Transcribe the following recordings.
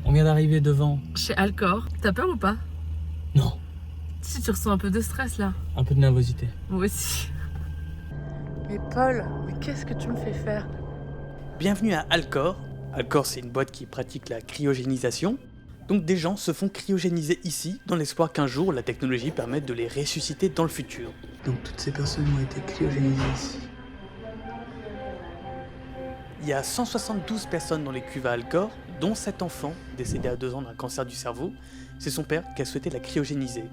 On vient d'arriver devant. Chez Alcor. T'as peur ou pas? Non. Si tu ressens un peu de stress là. Un peu de nervosité. Moi aussi. Mais Paul, mais qu'est-ce que tu me fais faire? Bienvenue à Alcor. Alcor, c'est une boîte qui pratique la cryogénisation. Donc des gens se font cryogéniser ici, dans l'espoir qu'un jour la technologie permette de les ressusciter dans le futur. Donc toutes ces personnes ont été cryogénisées ici. Il y a 172 personnes dans les cuves à Alcor, dont 7 enfants, décédés à 2 ans d'un cancer du cerveau. C'est son père qui a souhaité la cryogéniser.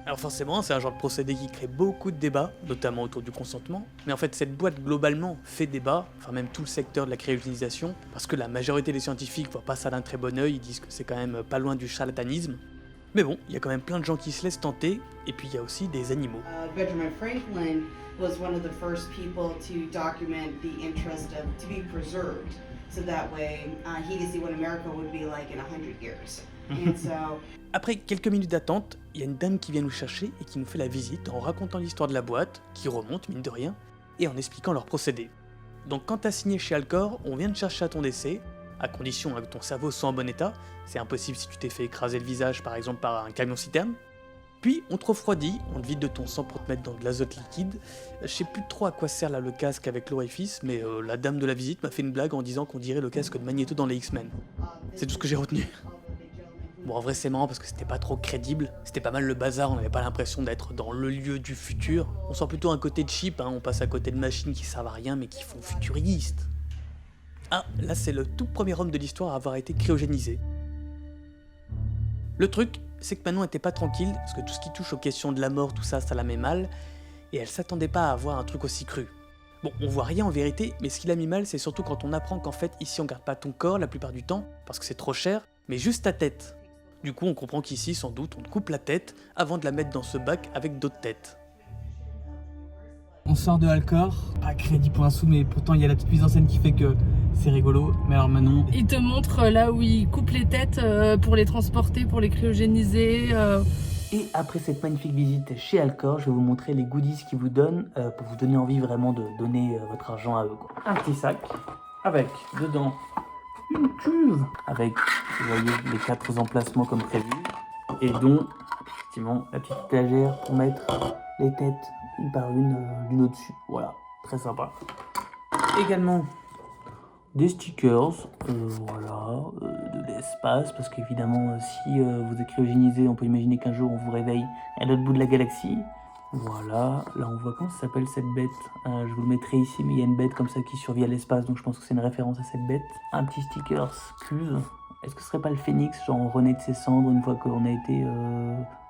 Alors forcément, c'est un genre de procédé qui crée beaucoup de débats, notamment autour du consentement. Mais en fait, cette boîte, globalement, fait débat, enfin même tout le secteur de la cryogénisation, parce que la majorité des scientifiques voient pas ça d'un très bon œil, ils disent que c'est quand même pas loin du charlatanisme. Mais bon, il y a quand même plein de gens qui se laissent tenter, et puis il y a aussi des animaux. Benjamin Franklin was one of the first people to document the interest of to be preserved, so that way he could see what America would be like in 100 years. And so Après quelques minutes d'attente, il y a une dame qui vient nous chercher et qui nous fait la visite en racontant l'histoire de la boîte, qui remonte mine de rien, et en expliquant leur procédé. Donc quand t'as signé chez Alcor, on vient te chercher à ton décès, à condition que ton cerveau soit en bon état, c'est impossible si tu t'es fait écraser le visage par exemple par un camion-citerne. Puis on te refroidit, on te vide de ton sang pour te mettre dans de l'azote liquide. Je sais plus trop à quoi sert là le casque avec l'orifice, mais la dame de la visite m'a fait une blague en disant qu'on dirait le casque de Magneto dans les X-Men. C'est tout ce que j'ai retenu. Bon, en vrai, c'est marrant parce que c'était pas trop crédible. C'était pas mal le bazar, on n'avait pas l'impression d'être dans le lieu du futur. On sent plutôt un côté cheap, on passe à côté de machines qui servent à rien mais qui font futuristes. Ah, là, c'est le tout premier homme de l'histoire à avoir été cryogénisé. Le truc, c'est que Manon était pas tranquille, parce que tout ce qui touche aux questions de la mort, tout ça, ça la met mal, et elle s'attendait pas à avoir un truc aussi cru. Bon, on voit rien en vérité, mais ce qui l'a mis mal, c'est surtout quand on apprend qu'en fait, ici, on garde pas ton corps la plupart du temps, parce que c'est trop cher, mais juste ta tête. Du coup, on comprend qu'ici, sans doute, on te coupe la tête avant de la mettre dans ce bac avec d'autres têtes. On sort de Alcor, pas crédit pour un sou, mais pourtant il y a la petite mise en scène qui fait que c'est rigolo. Mais alors Manon... Il te montre là où il coupe les têtes pour les transporter, pour les cryogéniser. Et après cette magnifique visite chez Alcor, je vais vous montrer les goodies qu'ils vous donnent pour vous donner envie vraiment de donner votre argent à eux, quoi. Un petit sac avec dedans une cuve avec, vous voyez, les 4 emplacements comme prévu, et dont effectivement la petite étagère pour mettre les têtes une par une l'une au-dessus. Voilà, très sympa. Également des stickers, voilà, de l'espace, parce qu'évidemment si vous êtes cryogénisé, on peut imaginer qu'un jour on vous réveille à l'autre bout de la galaxie. Voilà, là on voit comment ça s'appelle cette bête, je vous le mettrai ici, mais il y a une bête comme ça qui survit à l'espace, donc je pense que c'est une référence à cette bête. Un petit sticker, Scuse. Est-ce que ce serait pas le phénix, genre on renaît de ses cendres une fois qu'on a été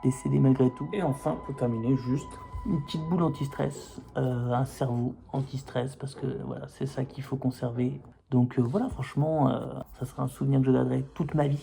décédé malgré tout? Et enfin, pour terminer, juste une petite boule anti-stress, un cerveau anti-stress, parce que voilà, c'est ça qu'il faut conserver. Donc voilà, franchement, ça sera un souvenir que je garderai toute ma vie.